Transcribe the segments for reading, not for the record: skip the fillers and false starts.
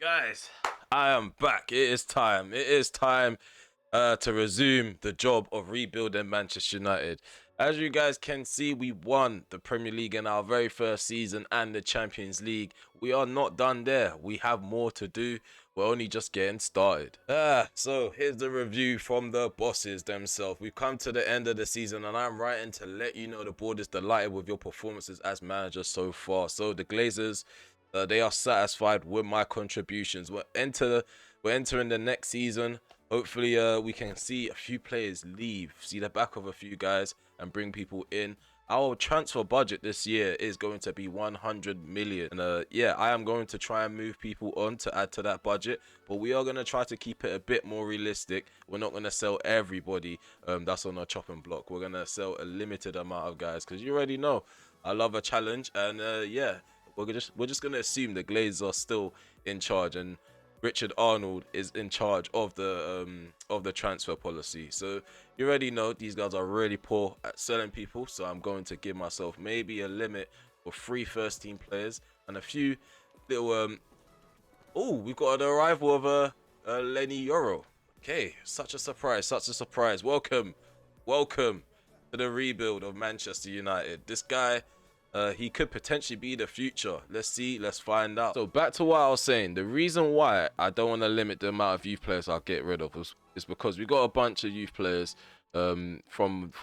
Guys, I am back. It is time. It is time to resume the job of rebuilding Manchester United. As you guys can see, we won the Premier League in our very first season and the Champions League. We are not done there. We have more to do. We're only just getting started. So here's the review from the bosses themselves. We've come to the end of the season and I'm writing to let you know the board is delighted with your performances as manager so far. So the Glazers, they are satisfied with my contributions. We're entering the next season. Hopefully, we can see a few players leave, see the back of a few guys, and bring people in. Our transfer budget this year is going to be 100 million. And yeah, I am going to try and move people on to add to that budget, but we are going to try to keep it a bit more realistic. We're not going to sell everybody that's on our chopping block. We're going to sell a limited amount of guys because you already know I love a challenge. And yeah, we're just going to assume the Glazers are still in charge and Richard Arnold is in charge of the transfer policy. So you already know these guys are really poor at selling people. So I'm going to give myself maybe a limit for 3 first-team players and a few little. Oh, we've got the arrival of Lenny Yoro. Okay, such a surprise, such a surprise. Welcome to the rebuild of Manchester United. This guy. He could potentially be the future. Let's see, let's find out. So back to what I was saying, the reason why I don't want to limit the amount of youth players I'll get rid of is because we got a bunch of youth players from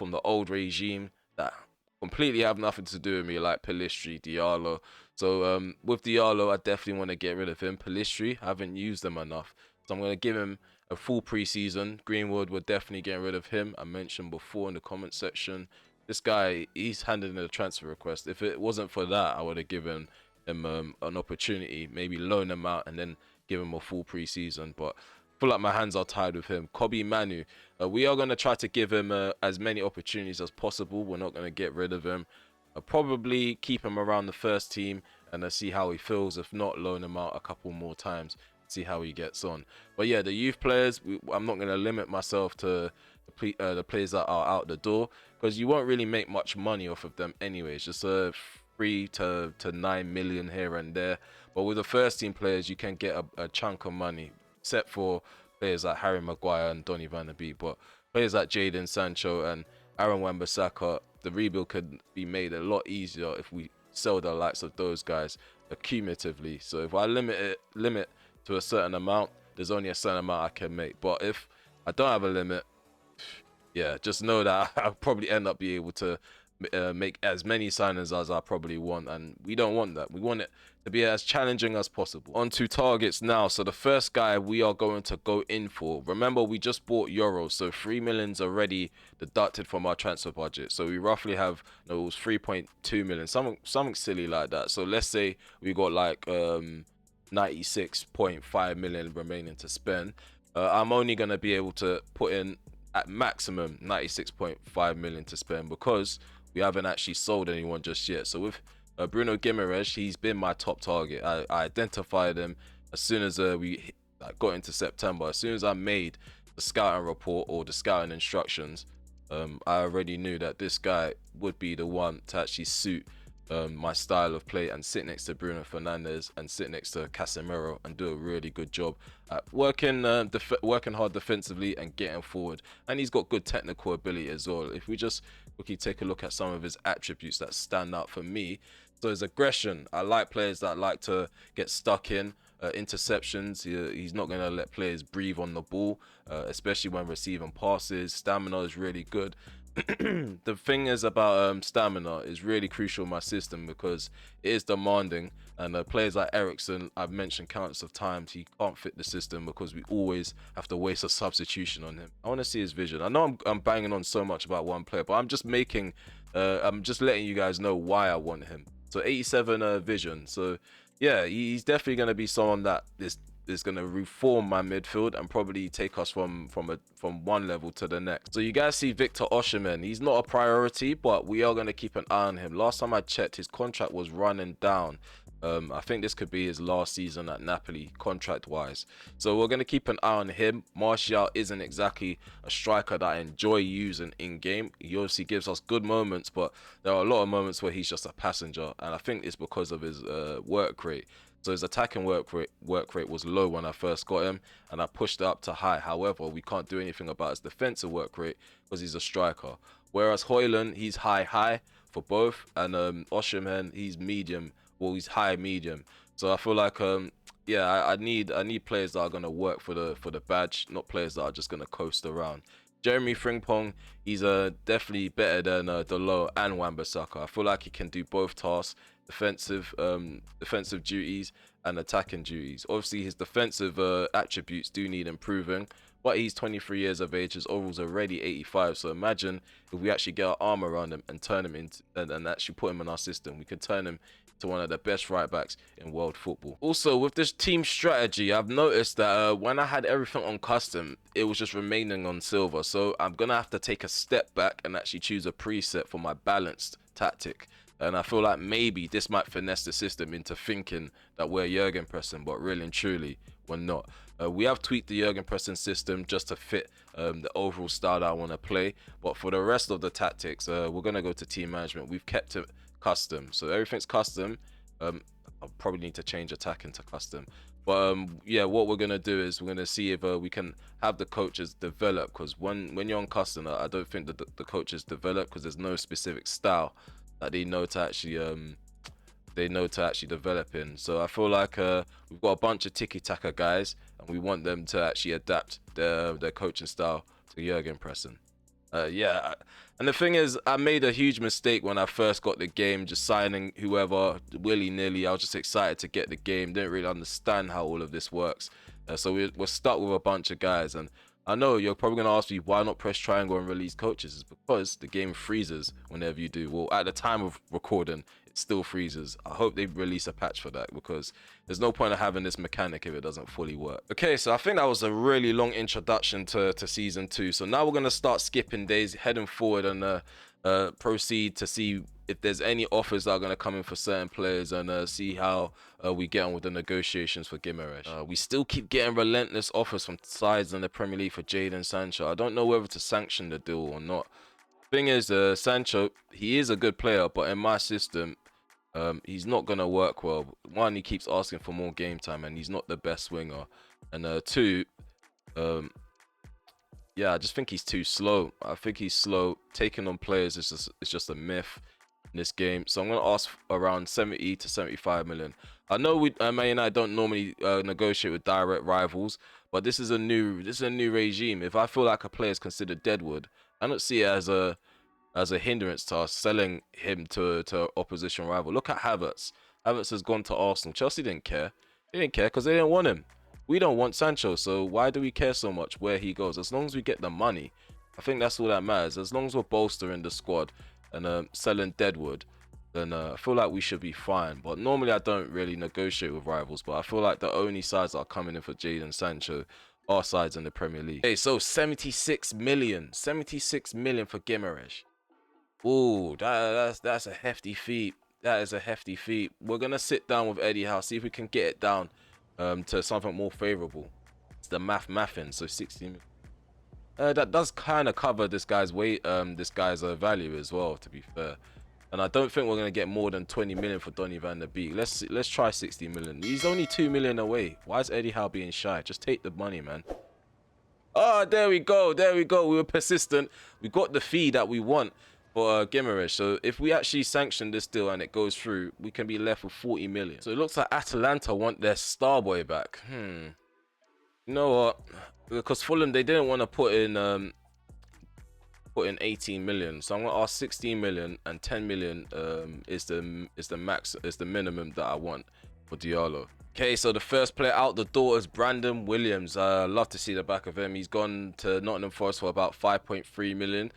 the old regime that completely have nothing to do with me, like Pellistri, Diallo. So with Diallo, I definitely want to get rid of him. Pellistri, I haven't used them enough, so I'm going to give him a full preseason. Greenwood, we're definitely getting rid of him. I mentioned before in the comment section. This guy, he's handed in a transfer request. If it wasn't for that, I would have given him an opportunity, maybe loan him out and then give him a full preseason. But I feel like my hands are tied with him. Kobe Manu, we are going to try to give him as many opportunities as possible. We're not going to get rid of him. I'll probably keep him around the first team and see how he feels. If not, loan him out a couple more times, see how he gets on. But yeah, the youth players, I'm not going to limit myself to the players that are out the door, because you won't really make much money off of them anyways, just 3 to 9 million here and there. But with the first team players, you can get a chunk of money, except for players like Harry Maguire and Donny van der Beek. But players like Jadon Sancho and Aaron Wan-Bissaka, the rebuild could be made a lot easier if we sell the likes of those guys accumulatively. So if I limit to a certain amount, there's only a certain amount I can make. But if I don't have a limit, yeah, just know that I'll probably end up being able to make as many signings as I probably want, and we don't want that. We want it to be as challenging as possible. On to targets now. So the first guy we are going to go in for, remember we just bought Euros, so 3 million's already deducted from our transfer budget. So we roughly have, it was 3.2 million, something silly like that. So let's say we got like 96.5 million remaining to spend. I'm only going to be able to put in at maximum 96.5 million to spend because we haven't actually sold anyone just yet. So with Bruno Guimaraes, he's been my top target. I identified him as soon as we got into September. As soon as I made the scouting report or the scouting instructions, I already knew that this guy would be the one to actually suit my style of play and sit next to Bruno Fernandes and sit next to Casemiro and do a really good job at working hard defensively and getting forward. And he's got good technical ability as well. If we just quickly take a look at some of his attributes that stand out for me. So his aggression, I like players that like to get stuck in. Interceptions, he's not going to let players breathe on the ball, especially when receiving passes. Stamina is really good. The thing is about stamina is really crucial in my system because it is demanding, and players like Ericsson, I've mentioned countless of times, he can't fit the system because we always have to waste a substitution on him. I want to see his vision. I know I'm banging on so much about one player, but I'm just letting you guys know why I want him. So 87 vision. So yeah, he's definitely going to be someone that is going to reform my midfield and probably take us from one level to the next. So you guys see Victor Osimhen. He's not a priority, but we are going to keep an eye on him. Last time I checked, his contract was running down. I think this could be his last season at Napoli, contract-wise. So we're going to keep an eye on him. Martial isn't exactly a striker that I enjoy using in-game. He obviously gives us good moments, but there are a lot of moments where he's just a passenger, and I think it's because of his work rate. So his attacking work rate was low when I first got him, and I pushed it up to high. However, we can't do anything about his defensive work rate because he's a striker. Whereas Højlund, he's high for both, and Osimhen, he's medium. Well, he's high medium. So I feel like yeah, I need players that are gonna work for the badge, not players that are just gonna coast around. Jeremy Frimpong, he's definitely better than Delo and Wan-Bissaka. I feel like he can do both tasks, defensive duties and attacking duties. Obviously, his defensive attributes do need improving, but he's 23 years of age. His overall's already 85. So imagine if we actually get our arm around him and turn him into and actually put him in our system. We could turn him to one of the best right backs in world football. Also, with this team strategy, I've noticed that when I had everything on custom, it was just remaining on silver. So I'm gonna have to take a step back and actually choose a preset for my balanced tactic. And I feel like maybe this might finesse the system into thinking that we're Jurgen pressing, but really and truly, we're not. We have tweaked the Jurgen pressing system just to fit the overall style that I want to play. But for the rest of the tactics, we're going to go to team management. We've kept it custom. So everything's custom. I'll probably need to change attacking to custom. But yeah, what we're going to do is we're going to see if we can have the coaches develop. Because when you're on custom, I don't think that the coaches develop because there's no specific style that they know to actually develop in. So I feel like we've got a bunch of tiki-taka guys and we want them to actually adapt their coaching style to Jurgen pressing. Yeah, and the thing is, I made a huge mistake when I first got the game, just signing whoever willy-nilly. I was just excited to get the game, didn't really understand how all of this works. So we're stuck with a bunch of guys, and I know you're probably going to ask me why not press triangle and release coaches. It's because the game freezes whenever you do. Well, at the time of recording, it still freezes. I hope they release a patch for that because there's no point of having this mechanic if it doesn't fully work. Okay, so I think that was a really long introduction to Season 2. So now we're going to start skipping days, heading forward and proceed to see if there's any offers that are going to come in for certain players and see how we get on with the negotiations for Guimaraes. We still keep getting relentless offers from sides in the Premier League for Jadon Sancho. I don't know whether to sanction the deal or not. Thing is, Sancho, he is a good player, but in my system, he's not going to work well. One, he keeps asking for more game time and he's not the best winger. And two, yeah, I just think he's too slow. I think he's slow. Taking on players is just a myth in this game. So I'm going to ask around 70 to 75 million. I know Man United don't normally negotiate with direct rivals, but this is a new regime. If I feel like a player is considered deadwood, I don't see it as a hindrance to us selling him to opposition rival. Look at Havertz. Havertz has gone to Arsenal. Chelsea didn't care. They didn't care because they didn't want him. We don't want Sancho, so why do we care so much where he goes? As long as we get the money, I think that's all that matters. As long as we're bolstering the squad and selling deadwood, then I feel like we should be fine. But normally I don't really negotiate with rivals, but I feel like the only sides that are coming in for Jadon Sancho are sides in the Premier League. Okay, so 76 million. 76 million for Guimaraes. Ooh, that's a hefty feat. That is a hefty feat. We're going to sit down with Eddie Howe, see if we can get it down to something more favorable. It's the mathing, so 16 million. That does kind of cover this guy's weight, this guy's value as well, to be fair. And I don't think we're going to get more than 20 million for Donny van der Beek. Let's try 60 million. He's only 2 million away. Why is Eddie Howe being shy? Just take the money, man. Oh, there we go. There we go. We were persistent. We got the fee that we want for Guimaraes. So if we actually sanction this deal and it goes through, we can be left with 40 million. So it looks like Atalanta want their star boy back. You know what? Because Fulham, they didn't want to put in 18 million. So I'm gonna ask 16 million, and 10 million is the max, is the minimum that I want for Diallo. Okay, so the first player out the door is Brandon Williams. Love to see the back of him. He's gone to Nottingham Forest for about 5.3 million.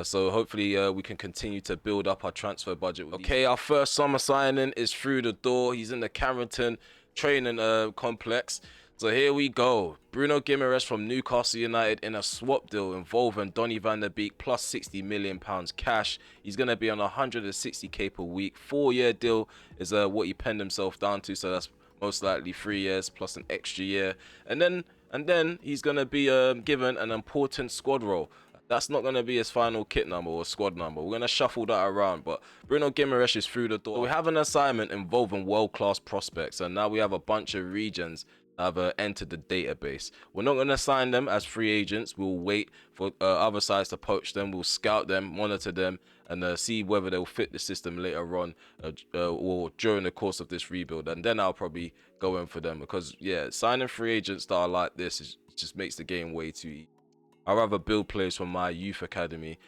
So hopefully we can continue to build up our transfer budget. Okay, our first summer signing is through the door. He's in the Carrington training complex. So here we go. Bruno Guimaraes from Newcastle United in a swap deal involving Donny van der Beek plus £60 million cash. He's going to be on 160k per week. 4-year deal is what he penned himself down to. So that's most likely 3 years plus an extra year. And then he's going to be given an important squad role. that's not going to be his final kit number or squad number. We're going to shuffle that around, but Bruno Guimaraes is through the door. So we have an assignment involving world-class prospects, and now we have a bunch of regions that have entered the database. We're not going to sign them as free agents. We'll wait for other sides to poach them. We'll scout them, monitor them, and see whether they'll fit the system later on or during the course of this rebuild. And then I'll probably go in for them, because, yeah, signing free agents that are like this just makes the game way too easy. I'd rather build players from my youth academy.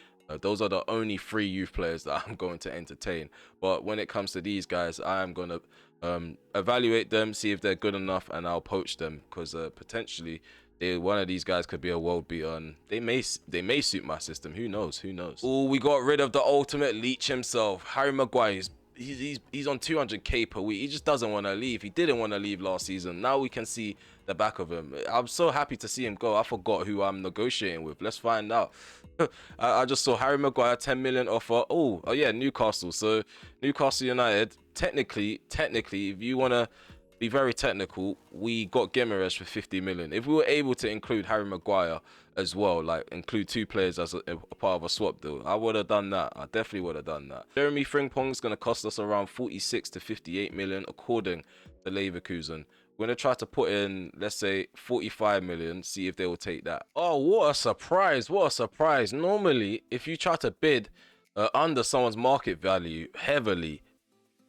Those are the only free youth players that I'm going to entertain. But when it comes to these guys, I am going to evaluate them, see if they're good enough, and I'll poach them, because potentially one of these guys could be a world beater, and they may suit my system. Who knows? Who knows? Oh, we got rid of the ultimate leech himself, Harry Maguire. He's on 200k per week. He just doesn't want to leave. He didn't want to leave last season. Now we can see the back of him. I'm so happy to see him go. I forgot who I'm negotiating with. Let's find out. I just saw Harry Maguire 10 million offer. Oh yeah, Newcastle. So Newcastle United, technically, if you want to be very technical, we got Guimaraes for 50 million. If we were able to include Harry Maguire as well, like include two players as a part of a swap deal, I would have done that. I definitely would have done that. Jeremy Frimpong is going to cost us around 46 to 58 million according to Leverkusen. We're going to try to put in, let's say, 45 million, see if they will take that. Oh, what a surprise. What a surprise. Normally, if you try to bid under someone's market value heavily,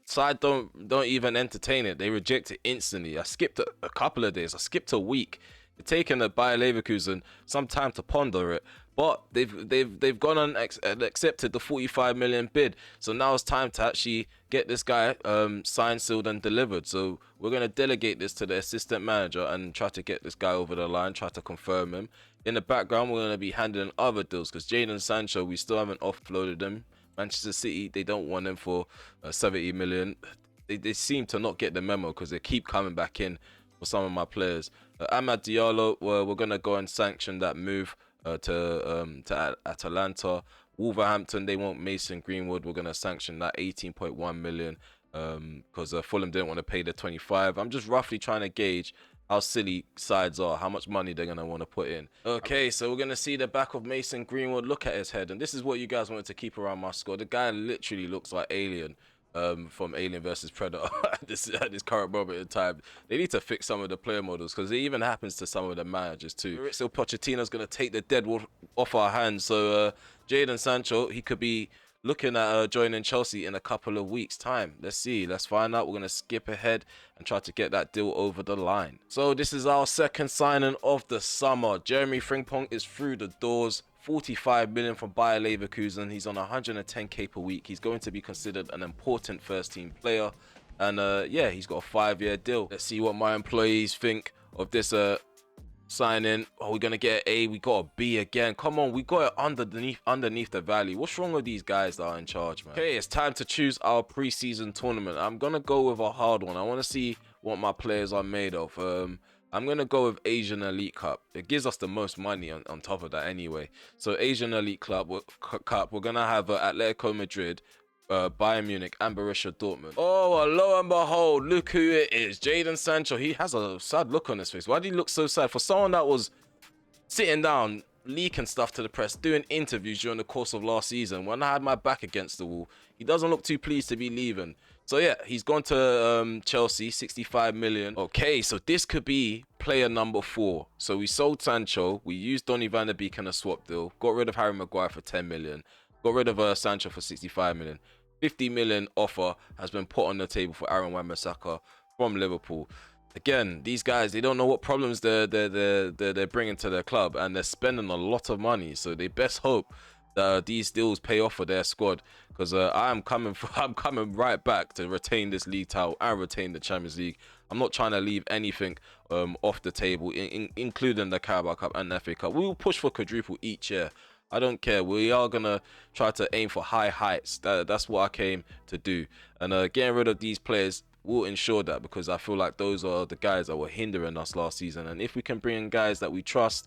side don't even entertain it. They reject it instantly. I skipped a couple of days. I skipped a week. It's taken a Bayer Leverkusen some time to ponder it, but they've gone and accepted the 45 million bid. So now it's time to actually get this guy signed, sealed, and delivered. So we're gonna delegate this to the assistant manager and try to get this guy over the line, try to confirm him. In the background, we're gonna be handling other deals, because Jadon Sancho, we still haven't offloaded him. Manchester City, they don't want him for 70 million. They seem to not get the memo, because they keep coming back in for some of my players. Amad Diallo, we're going to go and sanction that move to Atalanta. Wolverhampton, they want Mason Greenwood. We're going to sanction that 18.1 million because Fulham didn't want to pay the 25. I'm just roughly trying to gauge how silly sides are, how much money they're going to want to put in. Okay, so we're going to see the back of Mason Greenwood. Look at his head. And this is what you guys wanted to keep around my squad. The guy literally looks like Alien from Alien versus Predator at this current moment in time. They need to fix some of the player models, because it even happens to some of the managers too. Mauricio Pochettino's going to take the dead wood off our hands. So Jadon Sancho, he could be looking at joining Chelsea in a couple of weeks' time. Let's see. Let's find out. We're going to skip ahead and try to get that deal over the line. So this is our second signing of the summer. Jeremy Frimpong is through the doors. 45 million from Bayer Leverkusen. He's on 110k per week. He's going to be considered an important first-team player. And yeah, he's got a 5-year deal. Let's see what my employees think of this signing. Oh, we're gonna get an A. We got a B again. Come on, we got it underneath the value. What's wrong with these guys that are in charge, man? Okay, it's time to choose our preseason tournament. I'm gonna go with a hard one. I want to see what my players are made of. I'm gonna go with Asian Elite Cup. It gives us the most money on top of that anyway. So Asian Elite Cup, we're gonna have Atletico Madrid, Bayern Munich, and Borussia Dortmund. Oh, lo and behold, look who it is. Jadon Sancho. He has a sad look on his face. Why did he look so sad? For someone that was sitting down, leaking stuff to the press, doing interviews during the course of last season, when I had my back against the wall, he doesn't look too pleased to be leaving. So yeah, he's gone to Chelsea, 65 million. Okay, so this could be player number 4. So we sold Sancho, we used Donny van der Beek in a swap deal, got rid of Harry Maguire for 10 million, got rid of Sancho for 65 million. 50 million offer has been put on the table for Aaron Wan-Bissaka from Liverpool. Again, these guys, they don't know what problems they're bringing to their club, and they're spending a lot of money. So they best hope that these deals pay off for their squad, because I'm coming right back to retain this league title and retain the Champions League. I'm not trying to leave anything off the table, including the Carabao Cup and the FA Cup. We will push for quadruple each year. I don't care. We are going to try to aim for high heights. That's what I came to do. And getting rid of these players will ensure that, because I feel like those are the guys that were hindering us last season. And if we can bring in guys that we trust,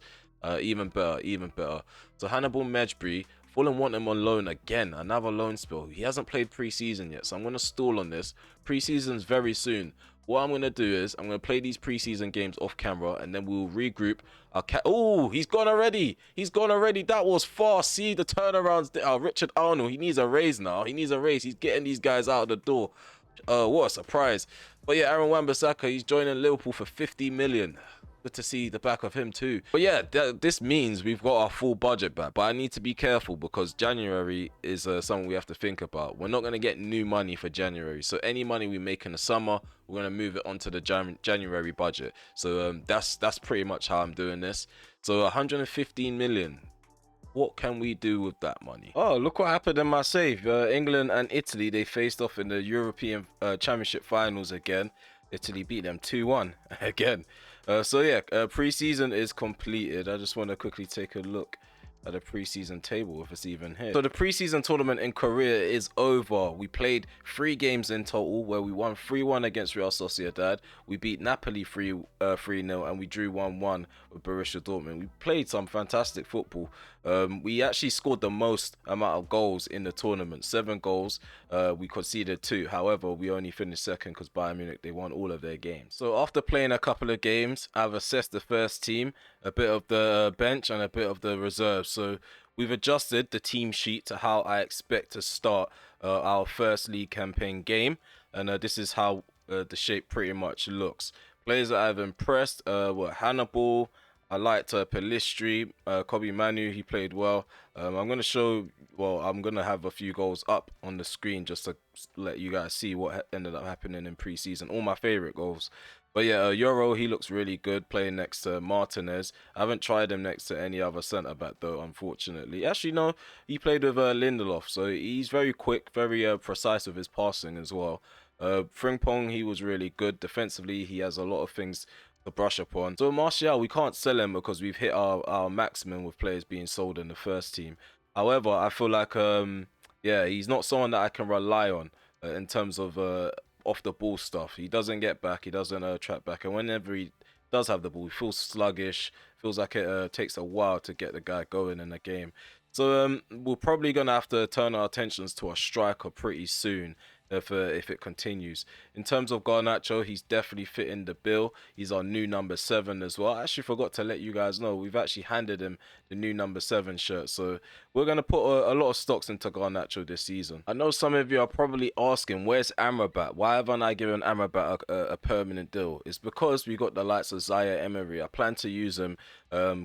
even better, even better. So Hannibal Mejbri, Fulham want him on loan again, another loan spell. He hasn't played pre-season yet, so I'm going to stall on this. Pre-season's very soon, What I'm gonna do is I'm gonna play these preseason games off camera, and then we'll regroup. Oh, he's gone already. He's gone already. That was fast. See the turnarounds. Richard Arnold. He needs a raise now. He needs a raise. He's getting these guys out of the door. What a surprise. But yeah, Aaron Wan-Bissaka, he's joining Liverpool for 50 million. Good to see the back of him too. But yeah, this means we've got our full budget back. But I need to be careful because January is something we have to think about. We're not going to get new money for January. So any money we make in the summer, we're going to move it onto the January budget. So that's pretty much how I'm doing this. So 115 million. What can we do with that money? Oh, look what happened in Marseille. England and Italy, they faced off in the European Championship finals again. Italy beat them 2-1 again. So yeah, preseason is completed. I just want to quickly take a look at the preseason table if it's even here. So the preseason tournament in Korea is over. We played 3 games in total where we won 3-1 against Real Sociedad. We beat Napoli 3-0 and we drew 1-1 with Borussia Dortmund. We played some fantastic football. We actually scored the most amount of goals in the tournament, 7 goals. We conceded 2. However, we only finished second because Bayern Munich, they won all of their games. So after playing a couple of games, I've assessed the first team, a bit of the bench and a bit of the reserves. So we've adjusted the team sheet to how I expect to start our first league campaign game. And this is how the shape pretty much looks. Players that I've impressed were Hannibal. I liked Pelistri, Kobe Manu, he played well. I'm going to show, well, I'm going to have a few goals up on the screen just to let you guys see what ended up happening in preseason. All my favorite goals. But yeah, Euro, he looks really good playing next to Martinez. I haven't tried him next to any other centre-back though, unfortunately. Actually, no, he played with Lindelof, so he's very quick, very precise with his passing as well. Frimpong, he was really good. Defensively, he has a lot of things to brush upon. So Martial, we can't sell him because we've hit our maximum with players being sold in the first team. However, I feel like, yeah, he's not someone that I can rely on in terms of off the ball stuff. He doesn't get back, he doesn't track back, and whenever he does have the ball, he feels sluggish, feels like it takes a while to get the guy going in the game. So we're probably gonna have to turn our attentions to a striker pretty soon if it continues. In terms of Garnacho, he's definitely fitting the bill. He's our new number 7 as well. I actually forgot to let you guys know we've actually handed him the new number 7 shirt. So we're going to put a lot of stocks into Garnacho this season. I know some of you are probably asking, where's Amrabat? Why haven't I given Amrabat a permanent deal? It's because we got the likes of Zaire Emery. I plan to use him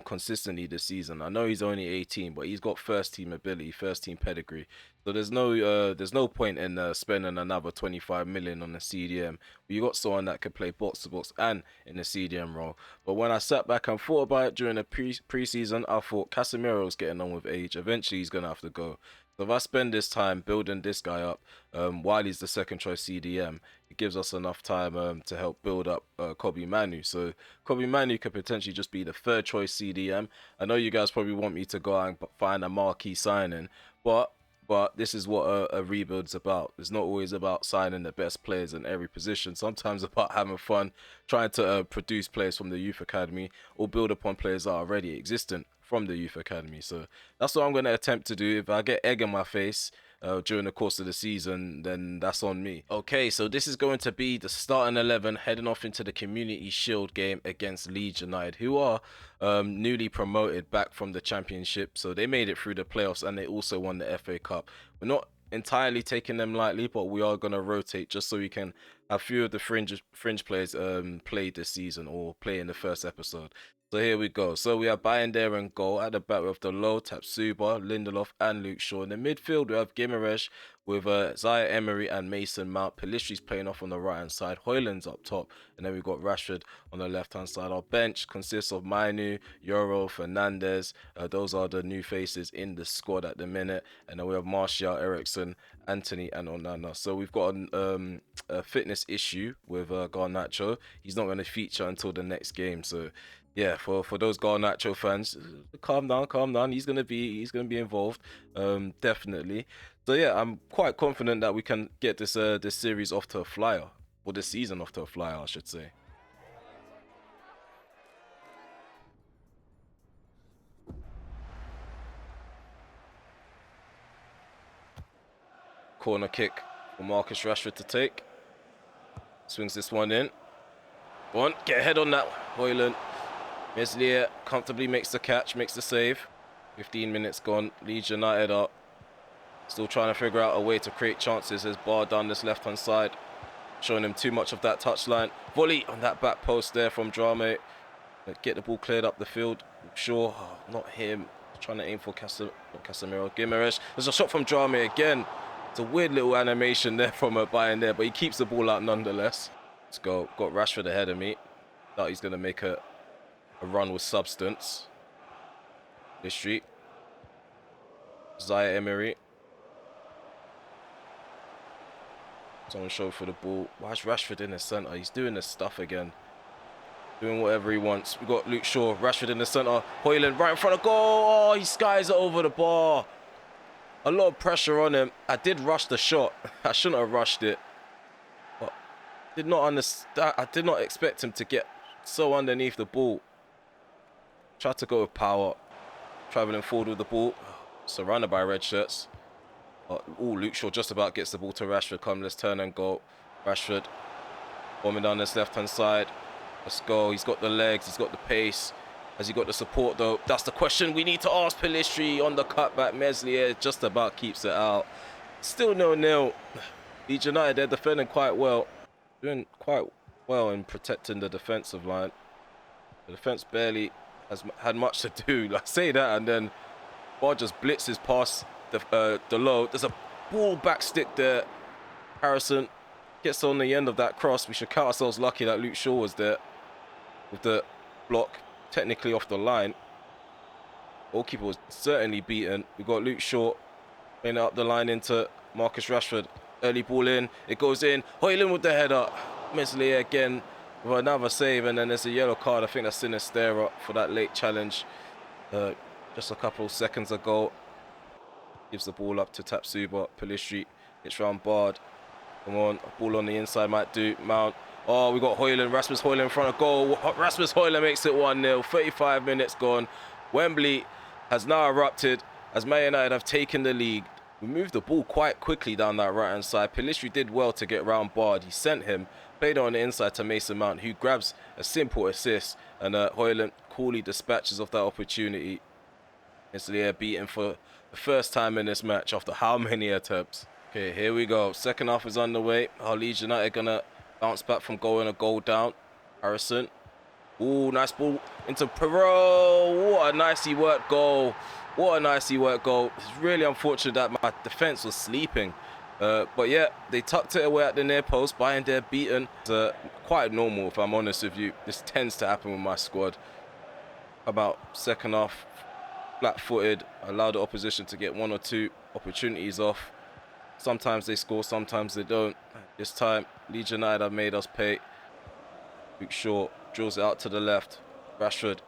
consistently this season. I know he's only 18, but he's got first team ability, first team pedigree. So there's no point in spending another 25 million on the CDM. You got someone that could play box to box and in the CDM role. But when I sat back and thought about it during the preseason, I thought Casemiro's getting on with age. Eventually he's gonna have to go. So if I spend this time building this guy up, while he's the second choice CDM, it gives us enough time to help build up Kobe Manu. So Kobe Manu could potentially just be the third choice CDM. I know you guys probably want me to go out and find a marquee signing, but this is what a rebuild's about. It's not always about signing the best players in every position. Sometimes it's about having fun, trying to produce players from the youth academy or build upon players that are already existent from the youth academy. So that's what I'm going to attempt to do. If I get egg in my face during the course of the season, then that's on me. Okay, so this is going to be the starting 11 heading off into the Community Shield game against Leeds United, who are newly promoted back from the Championship. So they made it through the playoffs and they also won the FA Cup. We're not entirely taking them lightly, but we are going to rotate just so we can have few of the fringe players play this season or play in the first episode. So here we go. So we have Bayender in goal. At the back with the low Tapsuba, Lindelof and Luke Shaw. In the midfield we have Gimaresh with Zaire Emery and Mason Mount. Pelistri's playing off on the right hand side. Hoyland's up top. And then we've got Rashford on the left hand side. Our bench consists of Mainu, Euro, Fernandez. Those are the new faces in the squad at the minute. And then we have Martial, Ericsson, Anthony and Onana. So we've got a fitness issue with Garnacho. He's not going to feature until the next game. So yeah, for those Garnacho fans, calm down. He's gonna be involved, definitely. So yeah, I'm quite confident that we can get this series off to a flyer, or this season off to a flyer, I should say. Corner kick for Marcus Rashford to take. Swings this one in. Go on, get ahead on that. Hoyland. Meslier comfortably makes the catch, makes the save. 15 minutes gone. Leeds United are still trying to figure out a way to create chances. There's Bar down this left-hand side, showing him too much of that touchline. Volley on that back post there from Drame. Get the ball cleared up the field. Sure, oh, not him. Trying to aim for Casemiro. Guimaraes. There's a shot from Drame again. It's a weird little animation there from a buy in there, but he keeps the ball out nonetheless. Let's go. Got Rashford ahead of me. Thought he's going to make a run with substance. This street. Zaire Emery. Someone show for the ball. Why is Rashford in the centre? He's doing this stuff again. Doing whatever he wants. We've got Luke Shaw. Rashford in the centre. Hoyland right in front of goal. Oh, he skies it over the bar. A lot of pressure on him. I did rush the shot. I shouldn't have rushed it. But did not understand. I did not expect him to get so underneath the ball. Tried to go with power. Travelling forward with the ball. Surrounded by red shirts. Luke Shaw just about gets the ball to Rashford. Come, let's turn and go. Rashford bombing down this left-hand side. Let's go. He's got the legs. He's got the pace. Has he got the support, though? That's the question we need to ask. Pelistri on the cutback. Meslier just about keeps it out. Still 0-0. Leeds United, they're defending quite well. Doing quite well in protecting the defensive line. The defense barely has had much to do. I say that, and then Bar just blitzes past the low. There's a ball back stick there. Harrison gets on the end of that cross. We should count ourselves lucky that Luke Shaw was there with the block technically off the line. Goalkeeper was certainly beaten. We've got Luke Shaw playing up the line into Marcus Rashford. Early ball in. It goes in. Hoyland with the header. Meslier again with another save, and then there's a yellow card. I think that's Sinistera for that late challenge just a couple of seconds ago. Gives the ball up to Tapsuba. Pelistri. It's round Bard. Come on. Ball on the inside might do. Mount. Oh, we got Hoyland. Rasmus Hoyland in front of goal. Rasmus Hoyland makes it 1-0. 35 minutes gone. Wembley has now erupted as Man United have taken the lead. We moved the ball quite quickly down that right-hand side. Pelistri did well to get round Bard. He sent him. Played on the inside to Mason Mount, who grabs a simple assist. And Hoyland coolly dispatches of that opportunity. Meslier beaten for the first time in this match after how many attempts? Okay, here we go. Second half is underway. Our Leeds United gonna bounce back from going a goal down. Harrison. Ooh, nice ball into Perot. What a nicely worked goal. What a nicely worked goal. It's really unfortunate that my defense was sleeping. But yeah, they tucked it away at the near post. Bayern there beaten. It's quite normal, if I'm honest with you. This tends to happen with my squad. About second half, flat-footed, allow the opposition to get one or two opportunities off. Sometimes they score, sometimes they don't. This time, Leeds United have made us pay. Luke Shaw drills it out to the left. Rashford.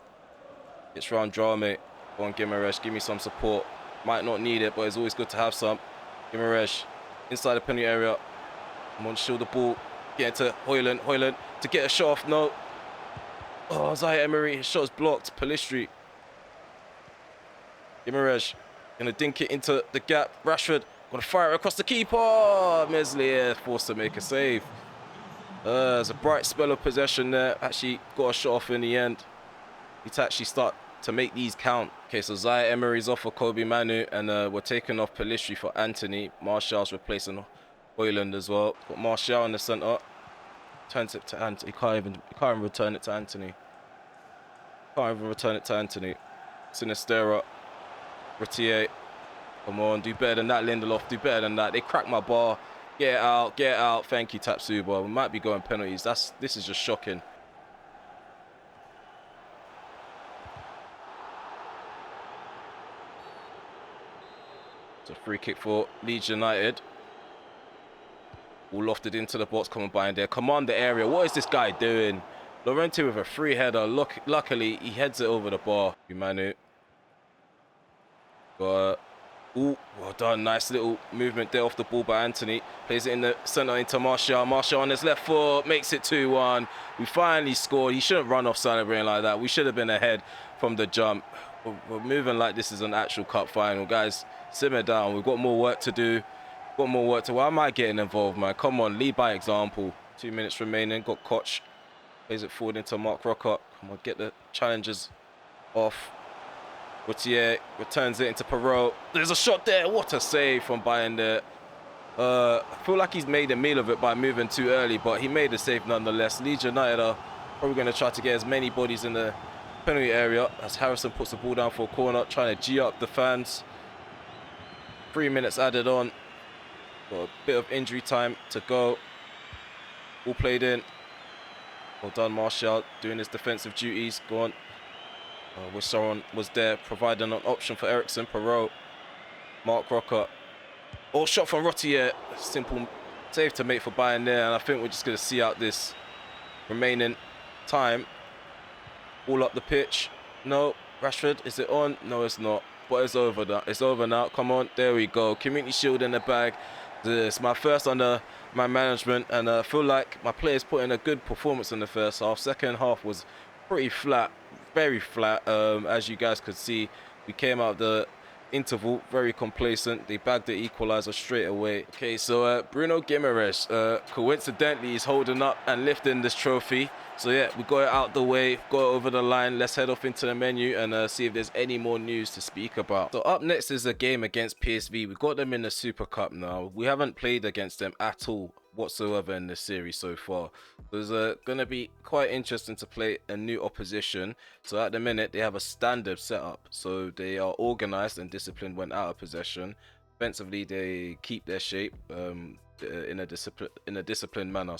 It's round Drame. Go on, Guimaraes, give me some support. Might not need it, but it's always good to have some. Guimaraes, inside the penalty area. Come on, shield the ball. Get into Hoyland. Hoyland to get a shot off. No. Oh, Zaire Emery, his shot is blocked. Pelistri. Guimaraes gonna dink it into the gap. Rashford gonna fire it across the keeper. Meslier forced to make a save. There's a bright spell of possession there. Actually got a shot off in the end. Need to actually start to make these count. Okay, so Zaire Emery's off for Kobe Manu, and we're taking off Pelistri for Anthony. Martial's replacing Hoyland as well. Got Martial in the centre. Turns it to Anthony. He can't even return it to Anthony. Can't even return it to Anthony. Sinistera. Retier. Come on, do better than that, Lindelof. Do better than that. They cracked my bar. Get out, get out. Thank you, Tapsuba. We might be going penalties. This is just shocking. It's a free kick for Leeds United. All lofted into the box, coming by in there. Command the area. What is this guy doing? Laurenti with a free header. Luckily, he heads it over the bar. Manu. Ooh, well done. Nice little movement there off the ball by Anthony. Plays it in the centre into Martial. Martial on his left foot. Makes it 2-1. We finally scored. He shouldn't run off celebrating like that. We should have been ahead from the jump. We're moving like this is an actual cup final. Guys, simmer down. We've got more work to do. Got more work to do. Why am I getting involved, man? Come on, lead by example. 2 minutes remaining. Got Koch. Plays it forward into Mark Rocker. Come on, get the challengers off. Routier returns it into Perot. There's a shot there. What a save from Bayern there. I feel like he's made a meal of it by moving too early, but he made a save nonetheless. Leeds United are probably going to try to get as many bodies in the penalty area as Harrison puts the ball down for a corner, trying to G up the fans. 3 minutes added on. Got a bit of injury time to go. All played in. Well done, Martial, doing his defensive duties. Go on. Wissaron was there, providing an option for Ericsson. Perot. Mark Rocker. Oh, shot from Rotier. Simple save to make for Bayern there. And I think we're just going to see out this remaining time. All up the pitch. No. Rashford, is it on? No, it's not. But it's over now. It's over now. Come on. There we go. Community Shield in the bag. It's my first under my management. And I feel like my players put in a good performance in the first half. Second half was pretty flat. Very flat. As you guys could see, we came out the interval very complacent. They bagged the equalizer straight away. Okay, so Bruno Guimaraes, coincidentally, is holding up and lifting this trophy. So yeah, we got it out the way, got it over the line. Let's head off into the menu and see if there's any more news to speak about. So up next is a game against PSV. We got them in the Super Cup now. We haven't played against them at all whatsoever in this series so far. So it's going to be quite interesting to play a new opposition. So at the minute they have a standard setup, so they are organized and disciplined when out of possession. Offensively they keep their shape in a disciplined manner,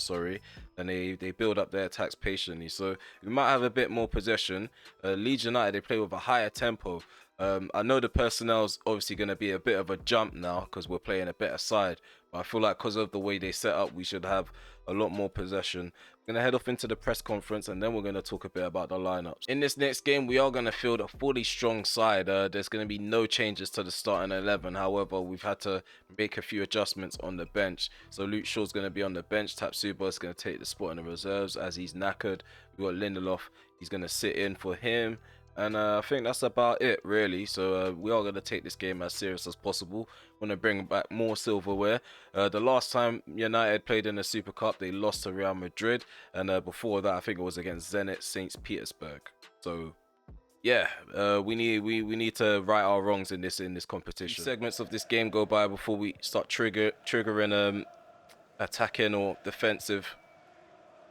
and they build up their attacks patiently. So we might have a bit more possession. Leeds United, they play with a higher tempo. I know the personnel's obviously going to be a bit of a jump now because we're playing a better side, but I feel like because of the way they set up, we should have a lot more possession. We're going to head off into the press conference and then we're going to talk a bit about the lineups. In this next game, we are going to field a fully strong side. There's going to be no changes to the starting 11. However, we've had to make a few adjustments on the bench. So Luke Shaw's going to be on the bench. Tapsuba is going to take the spot in the reserves as he's knackered. We've got Lindelof. He's going to sit in for him. And I think that's about it, really. So we are going to take this game as serious as possible. Want to bring back more silverware. The last time United played in the Super Cup, they lost to Real Madrid. And before that, I think it was against Zenit St. Petersburg. So yeah, we need to right our wrongs in this competition. Segments of this game go by before we start triggering attacking or defensive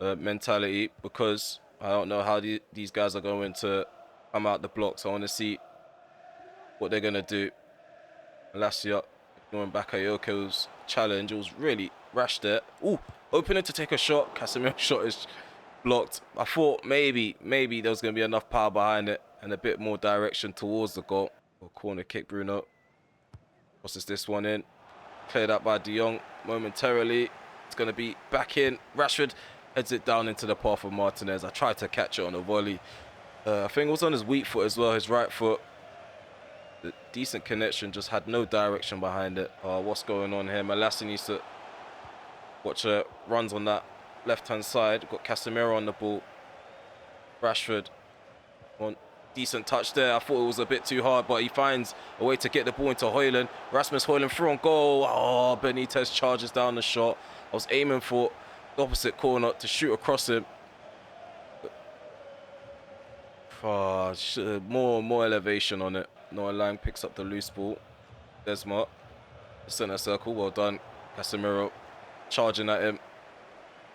mentality, because I don't know how these guys are going to come out the blocks. I want to see what they're going to do. Alasia ignoring Bakayoko's challenge. It was really rash there. Ooh, opening to take a shot. Casemiro's shot is blocked. I thought maybe there was going to be enough power behind it and a bit more direction towards the goal. Or corner kick, Bruno. Crosses this one in. Cleared out by De Jong momentarily. It's going to be back in. Rashford heads it down into the path of Martinez. I tried to catch it on a volley. I think it was on his weak foot as well, his right foot. The decent connection, just had no direction behind it. What's going on here? Malassi needs to watch runs on that left-hand side. Got Casemiro on the ball. Rashford. One decent touch there. I thought it was a bit too hard, but he finds a way to get the ball into Højlund. Rasmus Højlund through on goal. Oh, Benitez charges down the shot. I was aiming for the opposite corner to shoot across him. More elevation on it. Noah Lang picks up the loose ball. Desmar, the center circle, well done. Casemiro charging at him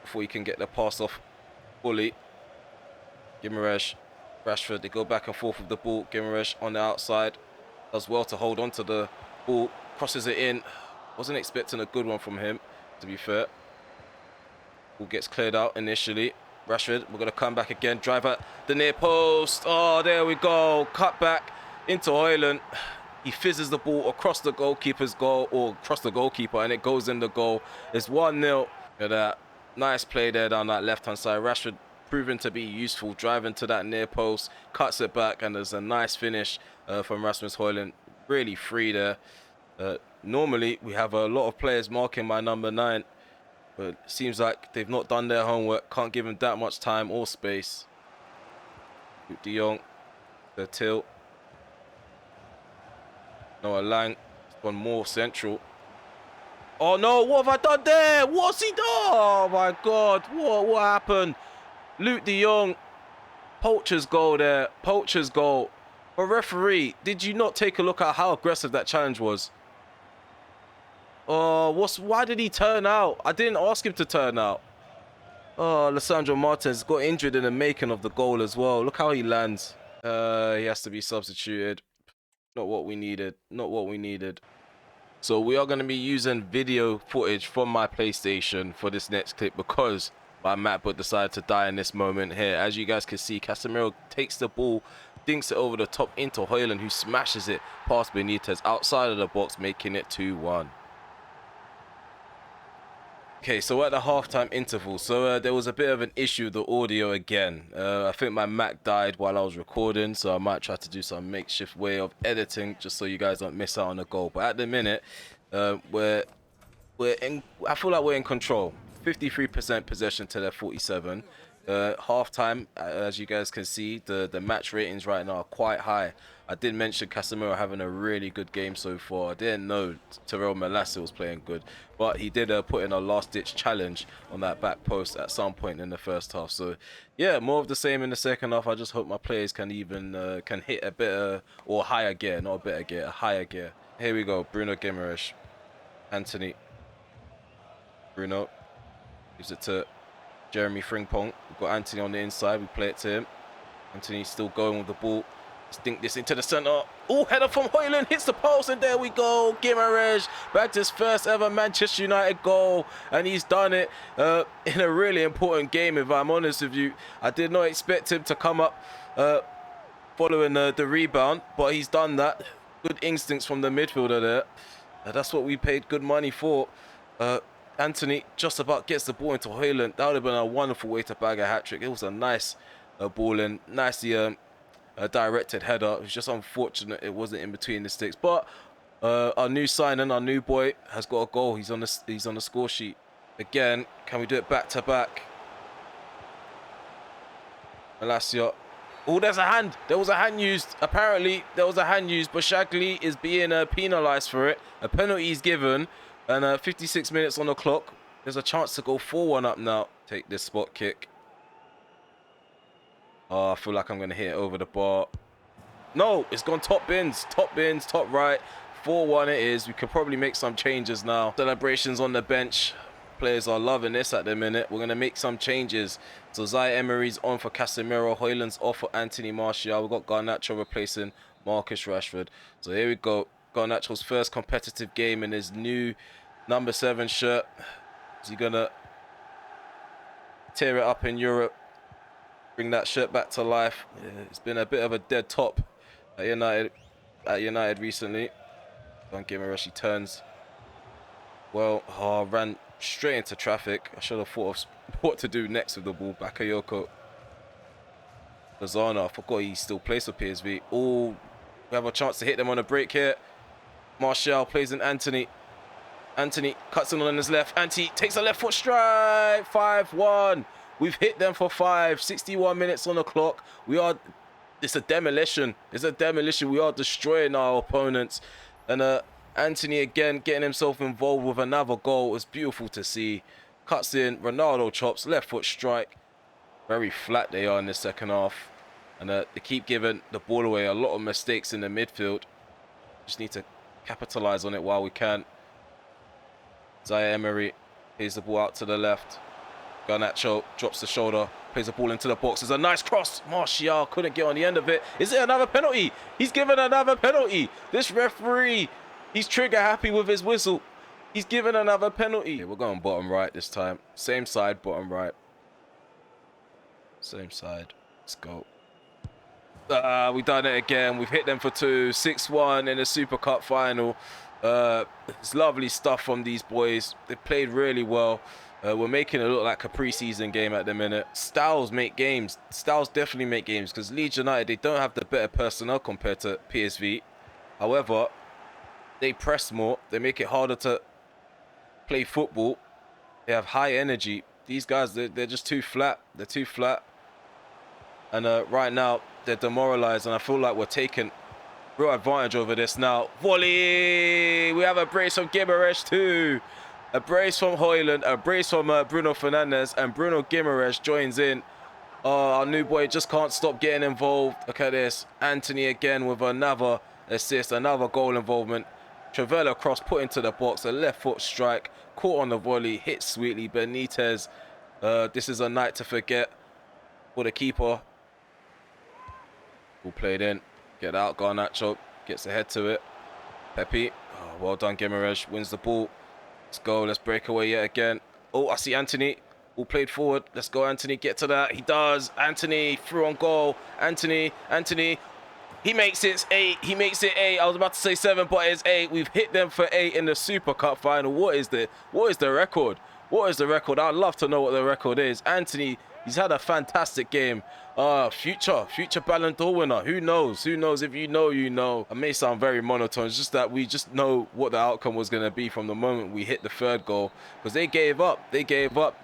before he can get the pass off fully. Guimaraes, Rashford, they go back and forth with the ball. Guimaraes on the outside does well to hold on to the ball, crosses it in. Wasn't expecting a good one from him, to be fair. Ball gets cleared out initially. Rashford, we're going to come back again, drive at the near post. Oh, there we go. Cut back into Højlund. He fizzes the ball across the goalkeeper's goal, or across the goalkeeper, and it goes in the goal. It's 1-0. Look at that. Nice play there down that left-hand side. Rashford proving to be useful, driving to that near post, cuts it back, and there's a nice finish from Rasmus Højlund. Really free there. Normally, we have a lot of players marking my number 9. But it seems like they've not done their homework. Can't give him that much time or space. De Jong, the tilt. Noah Lang, one more central. Oh no, what have I done there? What's he done? Oh my God, what happened? Luke de Jong, Poacher's goal there, Poacher's goal. But referee, did you not take a look at how aggressive that challenge was? Oh, why did he turn out? I didn't ask him to turn out. Oh, Lissandro Martinez got injured in the making of the goal as well. Look how he lands. He has to be substituted. Not what we needed. Not what we needed. So we are going to be using video footage from my PlayStation for this next clip because my MacBook decided to die in this moment here. As you guys can see, Casemiro takes the ball, dinks it over the top into Højlund, who smashes it past Benitez outside of the box, making it 2-1. Okay, so at the halftime interval, there was a bit of an issue with the audio again. I think my Mac died while I was recording, so I might try to do some makeshift way of editing just so you guys don't miss out on the goal. But at the minute, I feel like we're in control. 53% possession to their 47. Halftime, as you guys can see, the match ratings right now are quite high. I did mention Casemiro having a really good game so far. I didn't know Terrell Malacia was playing good, but he did put in a last-ditch challenge on that back post at some point in the first half. So, yeah, more of the same in the second half. I just hope my players can even can hit a better or higher gear, not a better gear, a higher gear. Here we go, Bruno Guimaraes, Anthony, Bruno, gives it to Jeremy Frimpong. We've got Anthony on the inside. We play it to him. Anthony's still going with the ball. Let's dink this into the centre. Oh, header from Højlund. Hits the post, and there we go. Guimaraes bagged his first ever Manchester United goal, and he's done it in a really important game, if I'm honest with you. I did not expect him to come up following the rebound, but he's done that. Good instincts from the midfielder there. That's what we paid good money for. Anthony just about gets the ball into Højlund. That would have been a wonderful way to bag a hat-trick. It was a nice ball in, nicely directed header. It was just unfortunate it wasn't in between the sticks. But our new signing, our new boy, has got a goal. He's on the score sheet. Again, can we do it back to back? Malacia. Oh, there's a hand. There was a hand used. Apparently, there was a hand used, but Shagley is being penalised for it. A penalty is given. And 56 minutes on the clock. There's a chance to go 4-1 up now. Take this spot kick. Oh, I feel like I'm going to hit it over the bar. No, it's gone top bins, top right. 4-1 it is. We could probably make some changes now. Celebrations on the bench. Players are loving this at the minute. We're going to make some changes. So Zaire-Emery's on for Casemiro. Højlund's off for Anthony Martial. We've got Garnacho replacing Marcus Rashford. So here we go. Garnacho's first competitive game in his new number 7 shirt. Is he gonna tear it up in Europe? Bring that shirt back to life? Yeah, it's been a bit of a dead top at United recently. Don't give him a rush. He turns. Well, ran straight into traffic. I should have thought of what to do next with the ball. Bakayoko. Lozano. I forgot he still plays for PSV. Oh, we have a chance to hit them on a break here. Martial plays in Anthony. Anthony cuts in on his left. Anthony takes a left foot strike. 5-1. We've hit them for 5. 61 minutes on the clock. It's a demolition. It's a demolition. We are destroying our opponents. And Anthony again getting himself involved with another goal. It's beautiful to see. Cuts in. Ronaldo chops. Left foot strike. Very flat they are in the second half. And they keep giving the ball away. A lot of mistakes in the midfield. Just need to capitalize on it while we can. Zaire-Emery plays the ball out to the left. Garnacho drops the shoulder, plays the ball into the box. There's a nice cross. Martial couldn't get on the end of it. Is it another penalty? He's given another penalty. This referee, he's trigger happy with his whistle. He's given another penalty. Okay, we're going bottom right this time. Same side, bottom right. Same side. Let's go. We've done it again. We've hit them for 2. 6-1 in the Super Cup final. It's lovely stuff from these boys. They played really well. We're making it look like a pre-season game at the minute. Styles make games. Styles definitely make games because Leeds United, they don't have the better personnel compared to PSV. However, they press more. They make it harder to play football. They have high energy. These guys, they're just too flat. They're too flat. And right now, they're demoralized, and I feel like we're taking real advantage over this now. Volley! We have a brace from Guimaraes too. A brace from Højlund, a brace from Bruno Fernandes, and Bruno Guimaraes joins in. Our new boy just can't stop getting involved. Look at this. Anthony again with another assist, another goal involvement. Travella cross put into the box, a left foot strike, caught on the volley, hit sweetly. Benitez, this is a night to forget for the keeper. All played in. Get out, Garnacho gets ahead to it. Pepe, oh, well done, Guimaraes wins the ball. Let's go, let's break away yet again. Oh, I see Anthony. All played forward. Let's go, Anthony. Get to that. He does. Anthony through on goal. Anthony. He makes it 8. He makes it 8. I was about to say 7, but it's 8. We've hit them for 8 in the Super Cup final. What is the record? What is the record? I'd love to know what the record is. Anthony, he's had a fantastic game. Future Ballon d'Or winner. Who knows? Who knows? If you know, you know. I may sound very monotone. It's just that we just know what the outcome was going to be from the moment we hit the 3rd goal. Because they gave up. They gave up.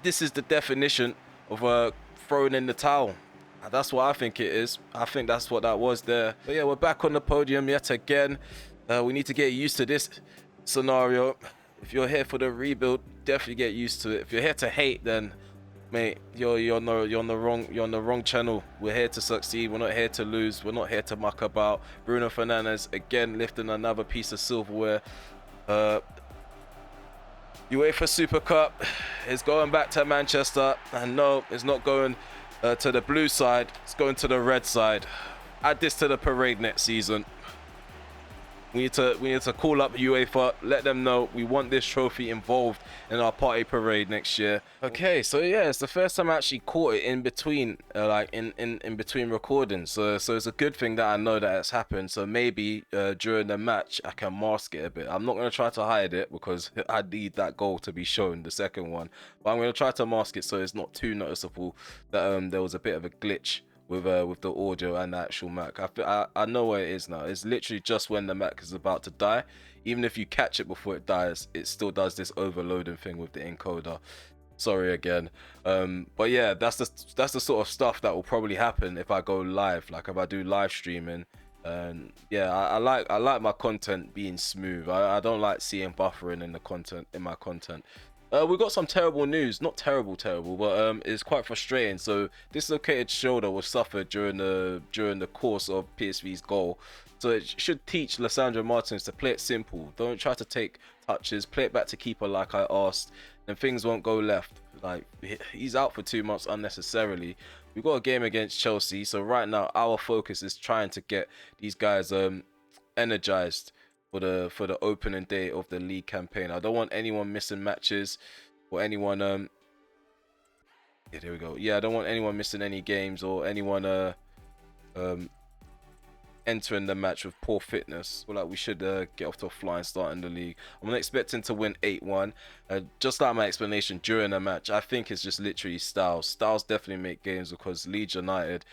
This is the definition of throwing in the towel. That's what I think it is. I think that's what that was there. But yeah, we're back on the podium yet again. We need to get used to this scenario. If you're here for the rebuild, definitely get used to it. If you're here to hate, then mate, you're on the wrong channel. We're here to succeed. We're not here to lose. We're not here to muck about. Bruno Fernandes again lifting another piece of silverware. UEFA Super Cup is going back to Manchester, and no, it's not going to the blue side. It's going to the red side. Add this to the parade next season. We need to call up UEFA, let them know we want this trophy involved in our party parade next year. Okay, so yeah, it's the first time I actually caught it in between, like in between recordings. So it's a good thing that I know that it's happened. So maybe during the match I can mask it a bit. I'm not gonna try to hide it because I need that goal to be shown, the second one. But I'm gonna try to mask it so it's not too noticeable that there was a bit of a glitch with the audio and the actual Mac. I know where it is now. It's literally just when the Mac is about to die. Even if you catch it before it dies, it still does this overloading thing with the encoder. Sorry again. But yeah, that's the sort of stuff that will probably happen if I go live, like if I do live streaming. And yeah, I like my content being smooth. I don't like seeing buffering in my content. We got some terrible news, not terrible, but it's quite frustrating. So dislocated shoulder was suffered during the course of PSV's goal. So it should teach Lissandro Martins to play it simple. Don't try to take touches, play it back to keeper like I asked, and things won't go left. Like, he's out for 2 months unnecessarily. We've got a game against Chelsea, so right now our focus is trying to get these guys energized for the opening day of the league campaign. I don't want anyone missing matches or anyone yeah, there we go. Yeah, I don't want anyone missing any games or anyone entering the match with poor fitness. Well, like, we should get off to a flying start in the league. I'm not expecting to win 8-1. Just like my explanation during the match, I think it's just literally styles. Styles definitely make games because Leeds United,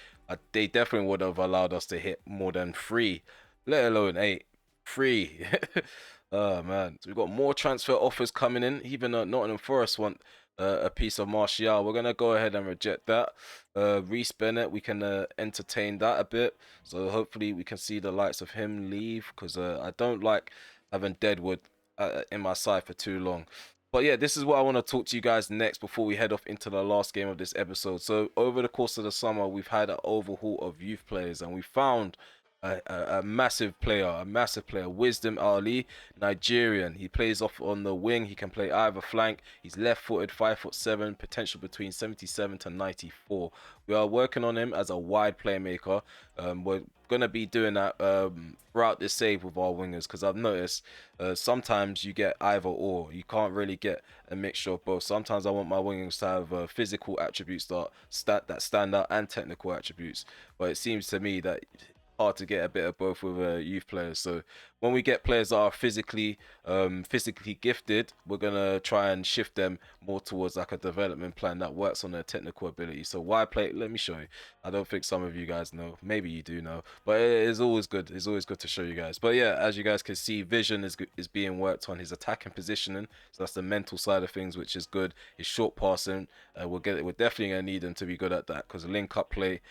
they definitely would have allowed us to hit more than 3, let alone 8. 3. Oh man, so we've got more transfer offers coming in. Even Nottingham Forest want a piece of Martial. We're gonna go ahead and reject that. Reece Bennett, we can entertain that a bit. So hopefully we can see the likes of him leave, because I don't like having Deadwood in my side for too long. But yeah, this is what I want to talk to you guys next before we head off into the last game of this episode. So over the course of the summer, we've had an overhaul of youth players, and we found a massive player, Wisdom Ali, Nigerian. He plays off on the wing. He can play either flank. He's left-footed, 5'7", potential between 77 to 94. We are working on him as a wide playmaker. We're gonna be doing that throughout this save with our wingers, because I've noticed sometimes you get either or. You can't really get a mixture of both. Sometimes I want my wingers to have physical attributes that stand out and technical attributes. But it seems to me that hard to get a bit of both with youth players. So when we get players that are physically gifted, we're gonna try and shift them more towards like a development plan that works on their technical ability. So why play? Let me show you. I don't think some of you guys know. Maybe you do know, but it is always good. It's always good to show you guys. But yeah, as you guys can see, vision is being worked on. His attacking positioning, so that's the mental side of things, which is good. His short passing, we're definitely gonna need him to be good at that, because link up play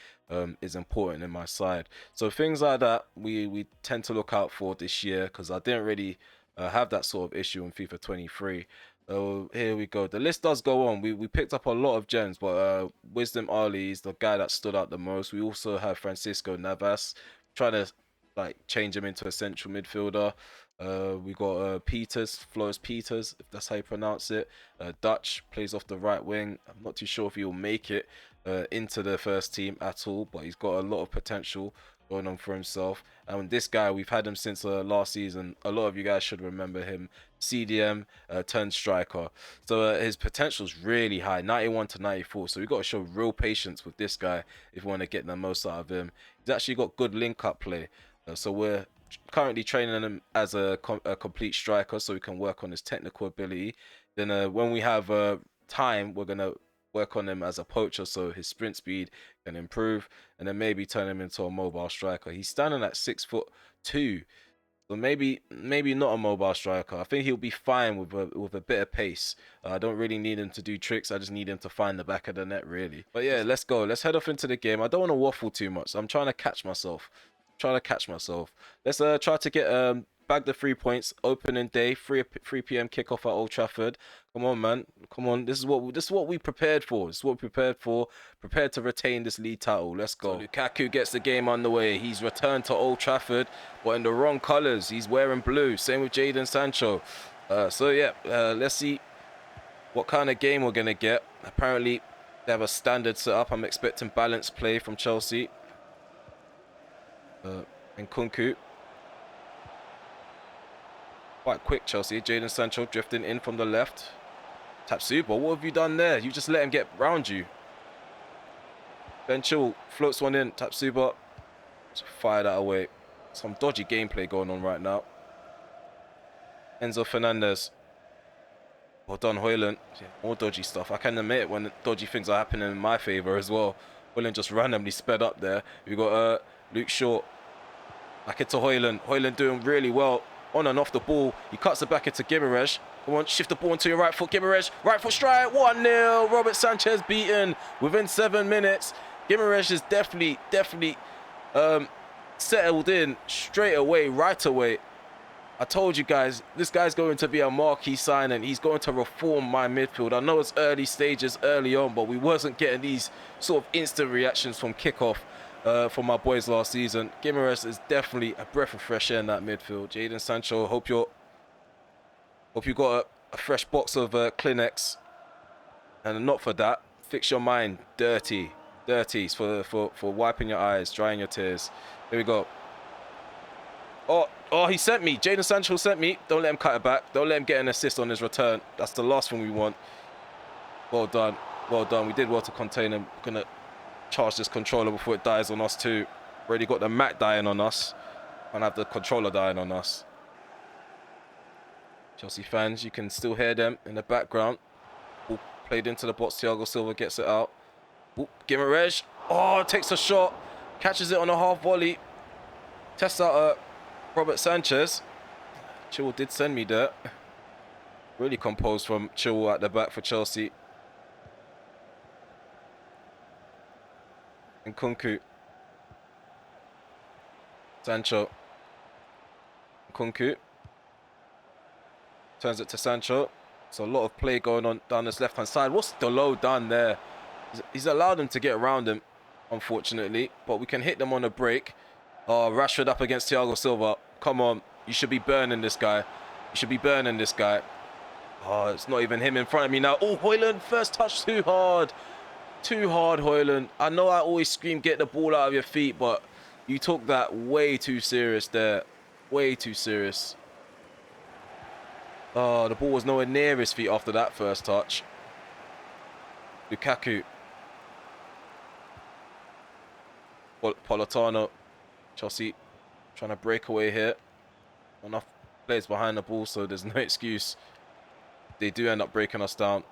is important in my side. So things like that we tend to look out for this year, because I didn't really have that sort of issue in FIFA 23. So here we go. The list does go on. We picked up a lot of gems, but Wisdom Ali is the guy that stood out the most. We also have Francisco Navas, trying to like change him into a central midfielder. We got Peters, Flores Peters, if that's how you pronounce it. Dutch plays off the right wing. I'm not too sure if he'll make it into the first team at all, but he's got a lot of potential going on for himself. And this guy, we've had him since last season. A lot of you guys should remember him. CDM turned striker. So his potential is really high, 91 to 94. So we've got to show real patience with this guy if we want to get the most out of him. He's actually got good link-up play. So we're currently training him as a complete striker so we can work on his technical ability. Then when we have time, we're going to work on him as a poacher so his sprint speed can improve, and then maybe turn him into a mobile striker. He's standing at 6'2", so maybe not a mobile striker. I think he'll be fine with a bit of pace. I don't really need him to do tricks. I just need him to find the back of the net, really. But yeah, let's go. Let's head off into the game. I don't want to waffle too much. I'm trying to catch myself. Let's try to get bag the 3 points. Opening day, 3 p.m. kickoff at Old Trafford. Come on, man. Come on. This is what we prepared for. This is what we prepared for. Prepared to retain this league title. Let's go. So Lukaku gets the game underway. He's returned to Old Trafford, but in the wrong colours. He's wearing blue. Same with Jadon Sancho. So yeah, let's see what kind of game we're gonna get. Apparently, they have a standard setup. I'm expecting balanced play from Chelsea. And Kunku. Quite quick, Chelsea. Jadon Sancho drifting in from the left. Tapsuba, what have you done there? You just let him get round you. Ben Chilwell floats one in. Tapsuba just fire that away. Some dodgy gameplay going on right now. Enzo Fernandez. Well done, Højlund. Yeah, more dodgy stuff. I can admit when dodgy things are happening in my favour as well. Højlund just randomly sped up there. We got Luke Shaw. Back into Højlund. Højlund doing really well on and off the ball. He cuts it back into Gimaresh. Come on, shift the ball into your right foot, Gimaresh. Right foot strike, 1-0. Robert Sanchez beaten within 7 minutes. Gimaresh is definitely settled in straight away, right away. I told you guys, this guy's going to be a marquee signing. He's going to reform my midfield. I know it's early stages, early on, but we wasn't getting these sort of instant reactions from kickoff from my boys last season. Gimaresh is definitely a breath of fresh air in that midfield. Jadon Sancho, hope you got a fresh box of Kleenex, and not for that. Fix your mind, dirty for wiping your eyes, drying your tears. Here we go. Oh, he sent me. Jadon Sancho sent me. Don't let him cut it back. Don't let him get an assist on his return. That's the last thing we want. Well done. Well done. We did well to contain him. Gonna charge this controller before it dies on us too. Already got the Mac dying on us. And have the controller dying on us. Chelsea fans, you can still hear them in the background. Ball played into the box. Thiago Silva gets it out. Gimaresh. Oh, takes a shot. Catches it on a half volley. Tests out Robert Sanchez. Chilwell did send me there. Really composed from Chilwell at the back for Chelsea. And Kunku. Sancho. Kunku. Turns it to Sancho. So a lot of play going on down this left-hand side. What's Delo done there? He's allowed him to get around him, unfortunately. But we can hit them on a break. Oh, Rashford up against Thiago Silva. Come on. You should be burning this guy. You should be burning this guy. Oh, it's not even him in front of me now. Oh, Højlund, first touch too hard. Too hard, Højlund. I know I always scream, get the ball out of your feet, but you took that way too serious there. Way too serious. Oh, the ball was nowhere near his feet after that first touch. Lukaku. Politano. Chelsea trying to break away here. Enough players behind the ball, so there's no excuse. They do end up breaking us down.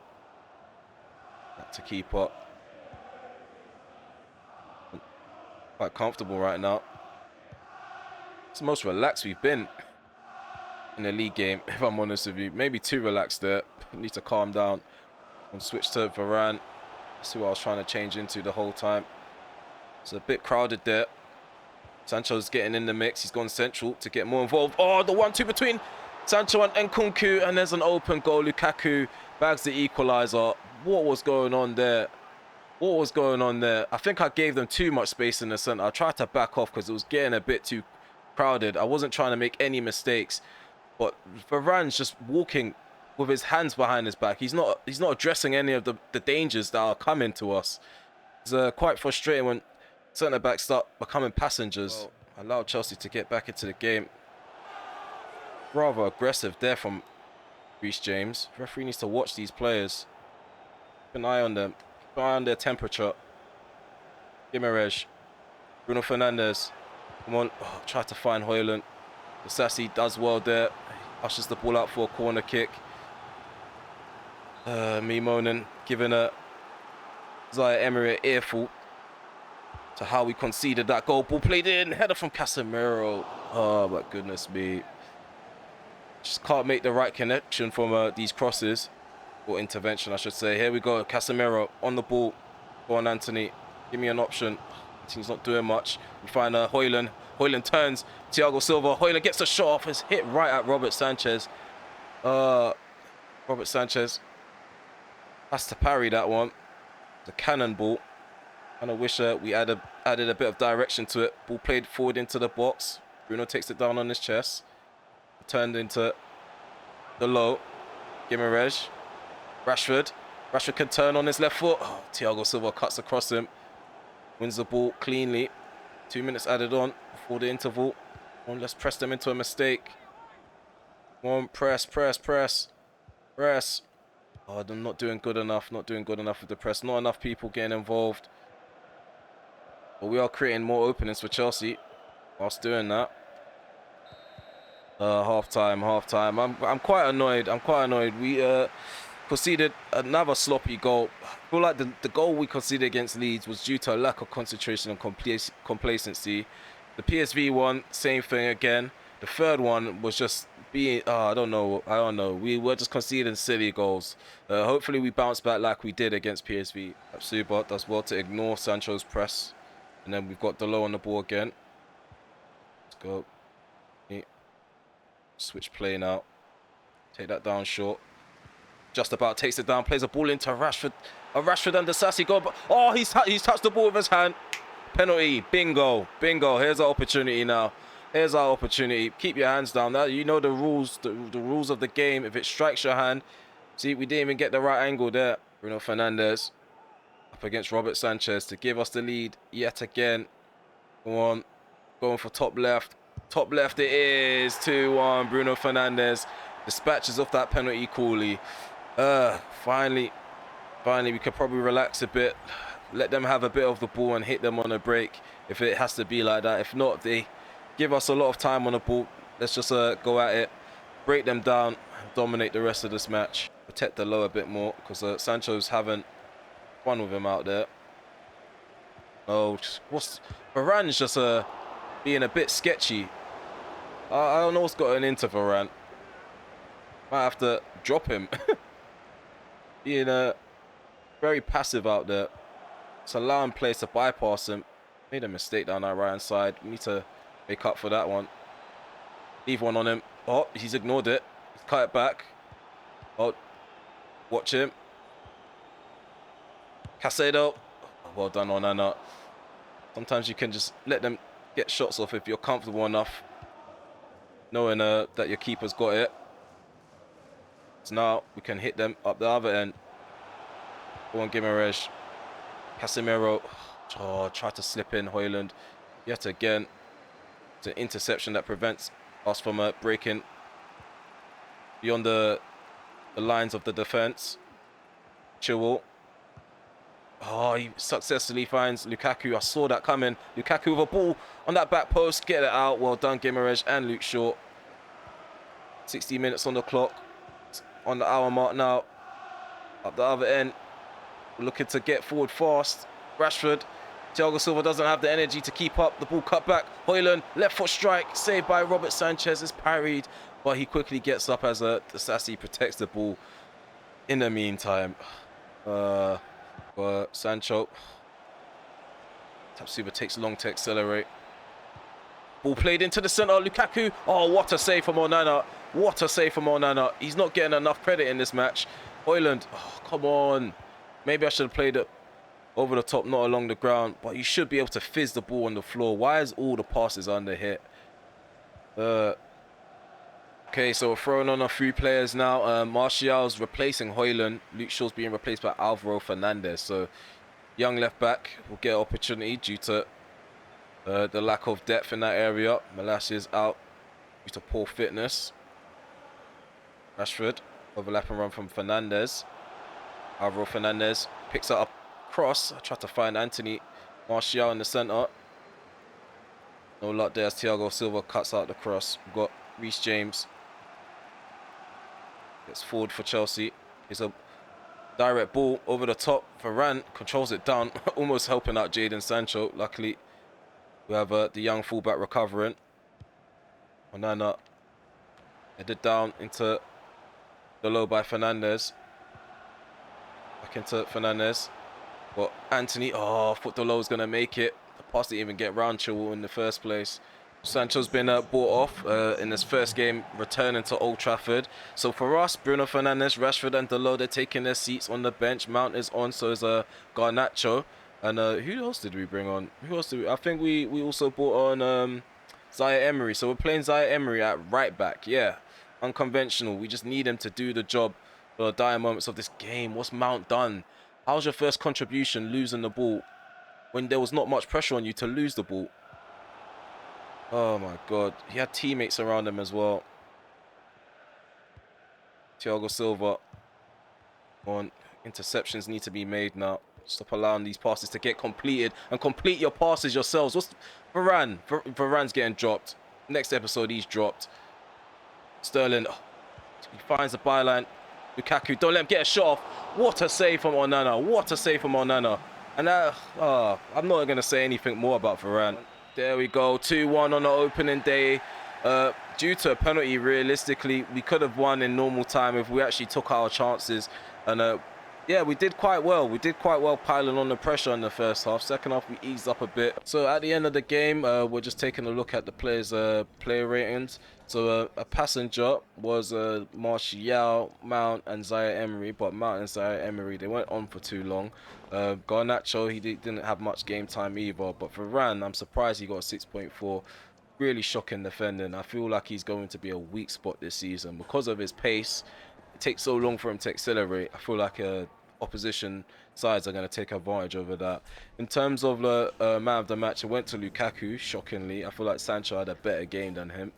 Not to keep up. Quite comfortable right now. It's the most relaxed we've been in the league game, if I'm honest with you. Maybe too relaxed there. Need to calm down. And switch to Varane. See what I was trying to change into the whole time. It's a bit crowded there. Sancho's getting in the mix. He's gone central to get more involved. Oh, the 1-2 between Sancho and Nkunku, and there's an open goal. Lukaku bags the equaliser. What was going on there? What was going on there? I think I gave them too much space in the centre. I tried to back off because it was getting a bit too crowded. I wasn't trying to make any mistakes, but Varane's just walking with his hands behind his back. He's not addressing any of the dangers that are coming to us. It's quite frustrating when centre backs start becoming passengers. Well, allow Chelsea to get back into the game. Rather aggressive there from Reece James. The referee needs to watch these players. Keep an eye on them. Keep an eye on their temperature. Gimarej. Bruno Fernandes. Come on. Oh, try to find Højlund. Sassy does well there. Ushers the ball out for a corner kick. Moaning, giving a Zaire Emery an earful to how we conceded that goal. Ball played in. Header from Casemiro. Oh, my goodness me. Just can't make the right connection from these crosses. Or intervention, I should say. Here we go. Casemiro on the ball. Go on, Anthony. Give me an option. He's not doing much. We find Højlund. Højlund turns. Thiago Silva. Højlund gets a shot off. It's hit right at Robert Sanchez. Robert Sanchez has to parry that one. It's a cannonball. And I wish we added a bit of direction to it. Ball played forward into the box. Bruno takes it down on his chest. Turned into the low. Gimarej. Rashford. Rashford can turn on his left foot. Oh, Thiago Silva cuts across him. Wins the ball cleanly. 2 minutes added on before the interval. Come on, let's press them into a mistake. Come on, press. Press. Oh, they're not doing good enough. Not doing good enough with the press. Not enough people getting involved. But we are creating more openings for Chelsea whilst doing that. Half time. I'm quite annoyed. We conceded another sloppy goal. I feel like the goal we conceded against Leeds was due to a lack of concentration and complacency. The PSV one, same thing again. The third one was just being, I don't know. We were just conceding silly goals. Hopefully we bounce back like we did against PSV. Super does well to ignore Sancho's press. And then we've got Delo on the ball again. Let's go. Switch play now. Take that down short. Just about takes it down. Plays a ball into Rashford. A Rashford and the Sassy goal. But, oh, he's touched the ball with his hand. Penalty. Bingo. Here's our opportunity now. Keep your hands down. Now you know the rules. The rules of the game. If it strikes your hand. See, we didn't even get the right angle there. Bruno Fernandes up against Robert Sanchez to give us the lead yet again. Go on. Going for top left. Top left it is. 2-1. Bruno Fernandes dispatches off that penalty coolly. Finally we could probably relax a bit. Let them have a bit of the ball and hit them on a break if it has to be like that. If not, they give us a lot of time on the ball. Let's just go at it. Break them down. Dominate the rest of this match. Protect the low a bit more because Sancho's having fun with him out there. Oh, Varane's just being a bit sketchy. I don't know what's gotten into Varane. Might have to drop him. Being very passive out there. It's allowing players to bypass him. Made a mistake down that right hand side. We need to make up for that one. Leave one on him. Oh, he's ignored it. He's cut it back. Oh, watch him. Caicedo. Well done, Onana. Sometimes you can just let them get shots off if you're comfortable enough, knowing that your keeper's got it. So now we can hit them up the other end. Go on, Gimarej. Casemiro. Oh, try to slip in Højlund. Yet again, it's an interception that prevents us from breaking beyond the lines of the defense. Chilwell. Oh, he successfully finds Lukaku. I saw that coming. Lukaku with a ball on that back post. Get it out. Well done, Gimarej and Luke Shaw. 60 minutes on the clock. It's on the hour mark now. Up the other end. We're looking to get forward fast. Rashford. Thiago Silva doesn't have the energy to keep up. The ball cut back. Højlund. Left foot strike. Saved by Robert Sanchez. Is parried. But he quickly gets up as the Sassy protects the ball. In the meantime. Sancho. Tapsuba takes long to accelerate. Ball played into the centre. Lukaku. Oh, what a save from Onana. What a save from Onana. He's not getting enough credit in this match. Højlund, oh, come on. Maybe I should have played it over the top, not along the ground. But you should be able to fizz the ball on the floor. Why is all the passes under hit? Okay, so we're throwing on a few players now. Martial's replacing Højlund. Luke Shaw's being replaced by Alvaro Fernandez. So young left back will get opportunity due to the lack of depth in that area. Malassia's out due to poor fitness. Rashford, overlapping run from Fernandez. Alvaro Fernandez picks up a cross. I tried to find Anthony Martial in the centre. No luck there as Thiago Silva cuts out the cross. We've got Reece James. Gets forward for Chelsea. It's a direct ball over the top. Varane controls it down, almost helping out Jadon Sancho. Luckily, we have the young fullback recovering. Onana headed down into the low by Fernandez. Back into Fernandez. But Anthony, oh, I thought the low was going to make it. The pass didn't even get round Chilwell in the first place. Sancho's been bought off in his first game, returning to Old Trafford. So for us, Bruno Fernandes, Rashford and Dalot, they're taking their seats on the bench. Mount is on, so is Garnacho. And who else did we bring on? Who else did we? I think we also brought on Zaire Emery. So we're playing Zaire Emery at right back. Yeah, unconventional. We just need him to do the job for the dire moments of this game. What's Mount done? How's your first contribution losing the ball when there was not much pressure on you to lose the ball? Oh my God, he had teammates around him as well. Thiago Silva. On, interceptions need to be made now. Stop allowing these passes to get completed and complete your passes yourselves. What's Varane? Varane's getting dropped. Next episode, he's dropped. Sterling, oh, he finds the byline. Lukaku, don't let him get a shot off. What a save from Onana. What a save from Onana. And I'm not going to say anything more about Varane. There we go, 2-1 on the opening day. Due to a penalty, realistically, we could have won in normal time if we actually took our chances. And yeah, we did quite well. We did quite well piling on the pressure in the first half. Second half, we eased up a bit. So at the end of the game, we're just taking a look at the players' player ratings. So a passenger was Martial, Mount, and Zaire Emery. But Mount and Zaire Emery, they went on for too long. Garnacho, he didn't have much game time either. But for Varane, I'm surprised he got a 6.4. Really shocking defending. I feel like he's going to be a weak spot this season because of his pace. It takes so long for him to accelerate. I feel like opposition sides are going to take advantage over that. In terms of the man of the match, it went to Lukaku. Shockingly, I feel like Sancho had a better game than him.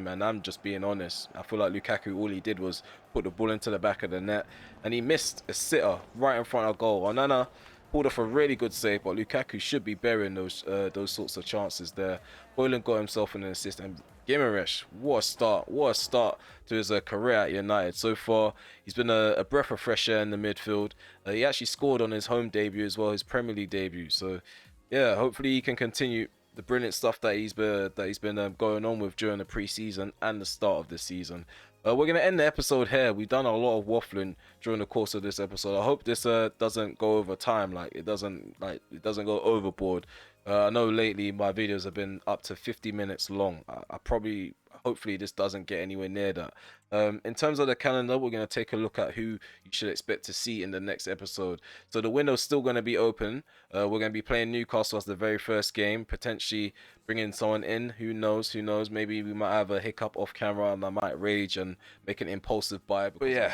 And I'm just being honest. I feel like Lukaku, all he did was put the ball into the back of the net, and he missed a sitter right in front of goal. Onana pulled off a really good save, but Lukaku should be burying those sorts of chances there. Højlund got himself an assist, and Gimaresh, what a start to his career at United. So far, he's been a breath of fresh air in the midfield. He actually scored on his home debut as well, his Premier League debut. So yeah, hopefully he can continue the brilliant stuff that he's been going on with during the pre-season and the start of the season. We're going to end the episode here. We've done a lot of waffling during the course of this episode. I hope this doesn't go over time, it doesn't go overboard. I know lately my videos have been up to 50 minutes long. Hopefully this doesn't get anywhere near that. In terms of the calendar, we're going to take a look at who you should expect to see in the next episode. So the window's still going to be open. We're going to be playing Newcastle as the very first game, potentially bringing someone in. Who knows? Maybe we might have a hiccup off camera and I might rage and make an impulsive buy. But yeah,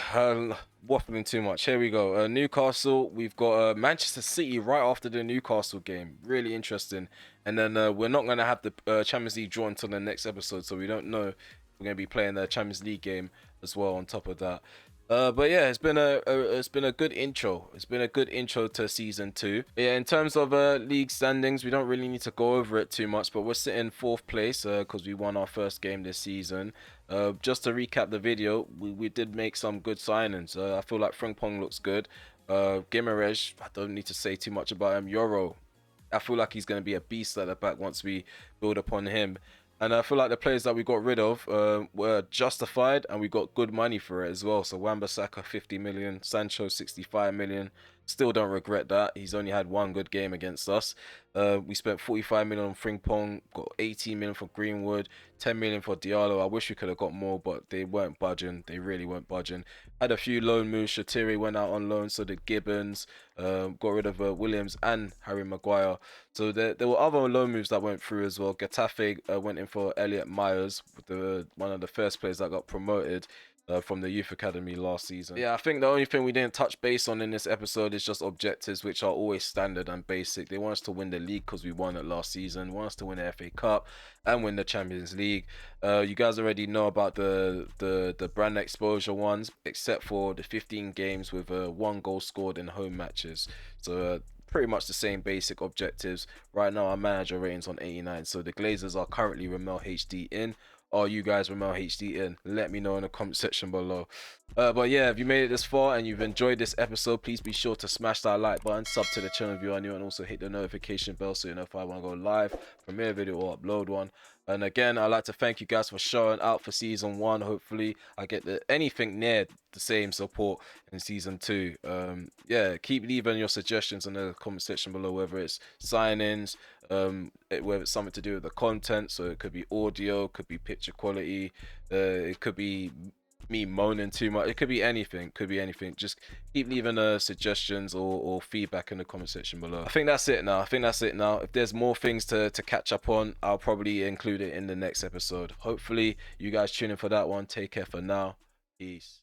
waffling too much. Here we go. Newcastle, we've got Manchester City right after the Newcastle game. Really interesting. And then we're not going to have the Champions League draw until the next episode, so we don't know if we're going to be playing the Champions League game as well on top of that. But yeah, it's been a good intro. It's been a good intro to season 2. Yeah, in terms of league standings, we don't really need to go over it too much, but we're sitting 4th place because we won our first game this season. Just to recap the video, we did make some good signings. I feel like Frimpong looks good. Gimaresh, I don't need to say too much about him. Yoro, I feel like he's going to be a beast at the back once we build upon him. And I feel like the players that we got rid of were justified, and we got good money for it as well. So Wan-Bissaka 50 million, Sancho 65 million, Still don't regret that. He's only had one good game against us. We spent 45 million on Frimpong, got 18 million for Greenwood, 10 million for Diallo. I wish we could have got more, but they weren't budging. They really weren't budging. Had a few loan moves. Shatiri went out on loan, so did Gibbons. Got rid of Williams and Harry Maguire. So there were other loan moves that went through as well. Getafe went in for Elliot Myers, one of the first players that got promoted from the youth academy last season. Yeah, I think the only thing we didn't touch base on in this episode is just objectives, which are always standard and basic. They want us to win the league because we won it last season. They want us to win the FA Cup and win the Champions League. You guys already know about the brand exposure ones, except for the 15 games with 1 goal scored in home matches. So pretty much the same basic objectives. Right now our manager rating's on 89, so the Glazers are currently RemelHD in. Are you guys RemelHD in? Let me know in the comment section below. But yeah, if you made it this far and you've enjoyed this episode, please be sure to smash that like button, sub to the channel if you are new, and also hit the notification bell so you know if I want to go live, premiere a video or upload one. And again, I'd like to thank you guys for showing out for season 1. Hopefully I get anything near the same support in season 2. Yeah, keep leaving your suggestions in the comment section below, whether it's sign-ins, whether it's something to do with the content. So it could be audio, could be picture quality, it could be me moaning too much, it could be anything, just keep leaving suggestions or feedback in the comment section below. I think that's it now. If there's more things to catch up on, I'll probably include it in the next episode. Hopefully you guys tune in for that one. Take care for now. Peace.